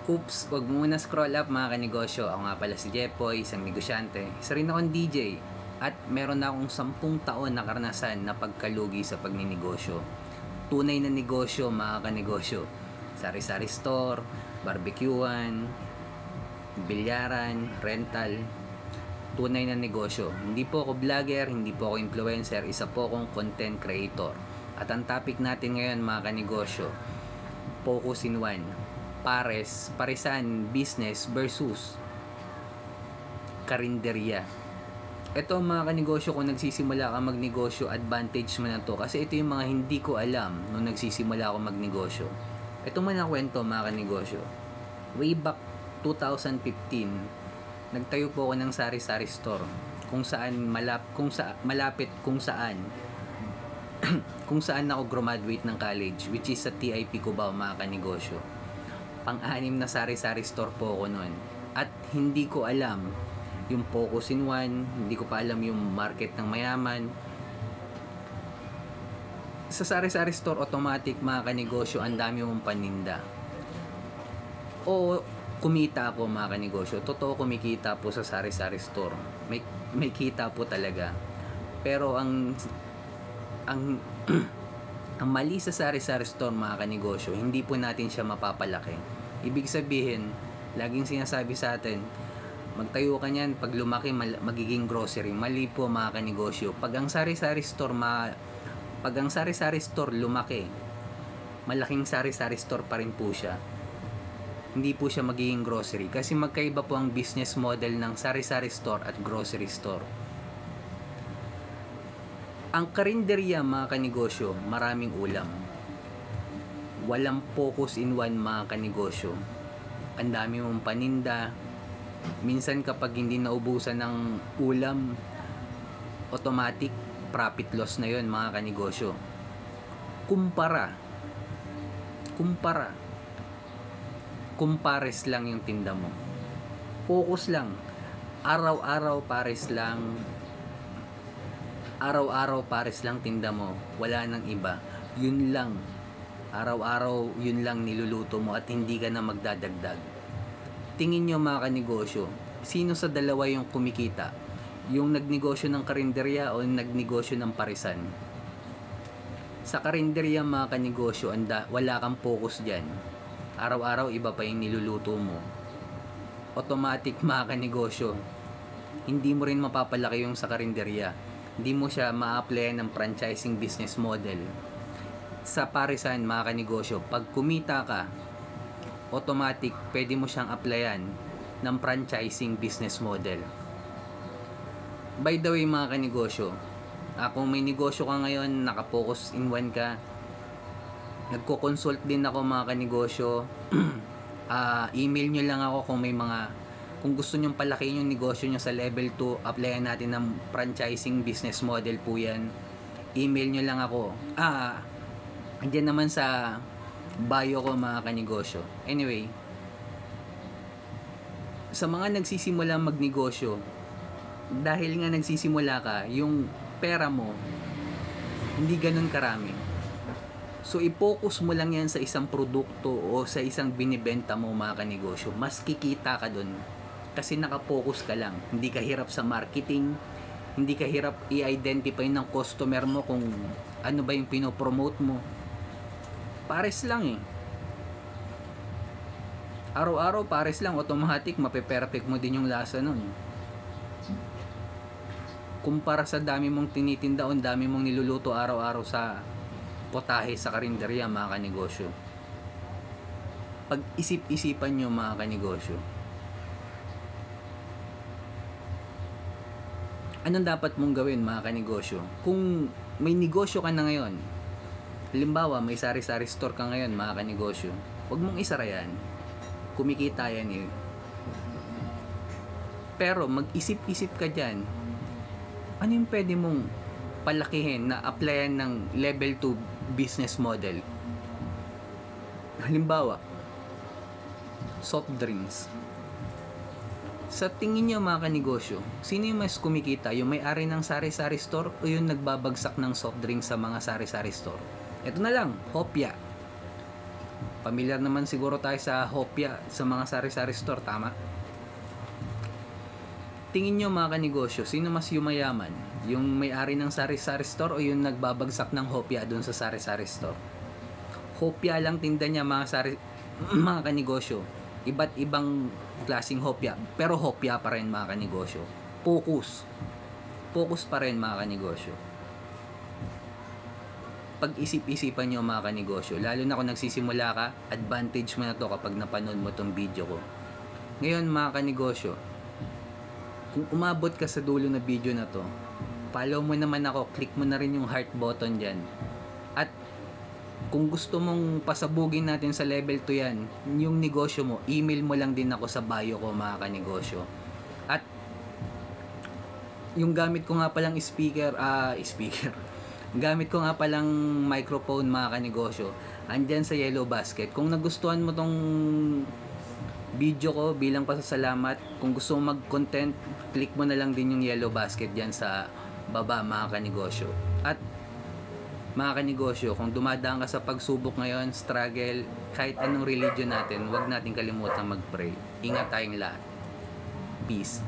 Oops, wag mo muna scroll up mga kanegosyo. Ako nga pala si Jepoy, isang negosyante. Isa rin akong DJ. At meron na akong 10 taon na karanasan na pagkalugi sa pagninegosyo. Tunay na negosyo mga kanegosyo. Sari-sari store, barbecuean, bilyaran, rental. Tunay na negosyo. Hindi po ako vlogger, hindi po ako influencer, isa po akong content creator. At ang topic natin ngayon mga kanegosyo, focus in one. Paresan, business versus karinderya. Ito mga kanegosyo, kung nagsisimula ka magnegosyo, advantage mo na to. Kasi ito yung mga hindi ko alam nung nagsisimula ako magnegosyo. Ito man ang kwento mga kanegosyo. Way back 2015, nagtayo po ako ng sari-sari store. Kung saan kung saan ako graduate ng college, which is sa TIP Cubao mga kanegosyo. Pang-anim na sari-sari store po ako noon. At hindi ko alam yung focus in one, hindi ko pa alam yung market ng mayaman. Sa sari-sari store, automatic mga kanegosyo, ang dami mong paninda. O kumita ako mga kanegosyo. Totoo kumikita po sa sari-sari store. May kita po talaga. Pero ang ang mali sa sari-sari store mga kanegosyo, hindi po natin siya mapapalaki. Ibig sabihin, laging sinasabi sa atin, magtayo ka niyan, pag lumaki magiging grocery. Mali po mga kanegosyo. Pag ang sari-sari store lumaki, malaking sari-sari store pa rin po siya. Hindi po siya magiging grocery kasi magkaiba po ang business model ng sari-sari store at grocery store. Ang karinderya mga kanegosyo, maraming ulam. Walang focus in one mga kanegosyo. Ang dami mong paninda. Minsan kapag hindi naubusan ng ulam, automatic profit loss na yon mga kanegosyo. Kumpares lang yung tinda mo. Focus lang. Araw-araw pares lang tinda mo. Wala nang iba. Yun lang. Araw-araw yun lang niluluto mo at hindi ka na magdadagdag. Tingin nyo mga kanegosyo, sino sa dalawa yung kumikita? Yung nagnegosyo ng karinderya o nagnegosyo ng parisan? Sa karinderya mga kanegosyo, wala kang focus dyan. Araw-araw iba pa yung niluluto mo. Automatic mga kanegosyo, hindi mo rin mapapalaki yung sa karinderya. Hindi mo siya ma-applyan ng franchising business model. Sa parisan mga kanegosyo, pag kumita ka, automatic pwede mo siyang applyan ng franchising business model. By the way mga kanegosyo, kung may negosyo ka ngayon, nakapokus in one ka, nagko-consult din ako mga kanegosyo, email nyo lang ako kung gusto nyong palakihin yung negosyo nyo sa level 2, applyan natin ng franchising business model po yan. Email nyo lang ako. Diyan naman sa bio ko mga kanegosyo. Anyway, sa mga nagsisimula magnegosyo, dahil nga nagsisimula ka, yung pera mo hindi ganun karami. So i-focus mo lang yan sa isang produkto o sa isang binibenta mo mga kanegosyo. Mas kikita ka dun. Kasi nakapokus ka lang. Hindi ka hirap sa marketing. Hindi ka hirap i-identify ng customer mo kung ano ba yung pinopromote mo. Pares lang eh. Araw-araw pares lang. Automatic mape-perfect mo din yung lasa nun. Kumpara sa dami mong tinitinda o dami mong niluluto araw-araw sa potahe sa karinderya mga kanegosyo. Pag isip-isipan nyo mga kanegosyo, anong dapat mong gawin mga kanegosyo? Kung may negosyo ka na ngayon, halimbawa may sari-sari store ka ngayon mga kanegosyo, huwag mong isara yan. Kumikita yan eh. Pero mag-isip-isip ka dyan, ano yung pwede mong palakihin na applyan ng level 2 business model? Halimbawa, soft drinks. Sa tingin niyo mga kanegosyo, sino yung mas kumikita? Yung may-ari ng sari-sari store o yung nagbabagsak ng soft drinks sa mga sari-sari store? Ito na lang, Hopya. Pamilyar naman siguro tayo sa hopya, sa mga sari-sari store, tama? Tingin nyo mga kanegosyo, sino mas yumayaman? Yung may-ari ng sari-sari store o yung nagbabagsak ng hopya doon sa sari-sari store? Hopya lang tinda niya mga kanegosyo. Iba't ibang klaseng hopya, pero hopya pa rin mga kanegosyo. Focus pa rin mga kanegosyo. Pag-isip-isipan nyo mga kanegosyo, lalo na kung nagsisimula ka, advantage mo na to kapag napanood mo tong video ko. Ngayon mga kanegosyo, kung umabot ka sa dulo na video na to, follow mo naman ako, click mo na rin yung heart button dyan. At kung gusto mong pasabugin natin sa level 2 yan, yung negosyo mo, email mo lang din ako sa bio ko mga kanegosyo. At yung gamit ko nga palang gamit ko nga palang microphone mga kanegosyo, andyan sa yellow basket. Kung nagustuhan mo tong video ko bilang pasasalamat, kung gusto mo mag-content, click mo na lang din yung yellow basket dyan sa baba mga kanegosyo. At mga kanegosyo, kung dumadaan ka sa pagsubok ngayon, struggle, kahit anong religion natin, huwag natin kalimutan mag-pray. Ingat tayong lahat. Peace.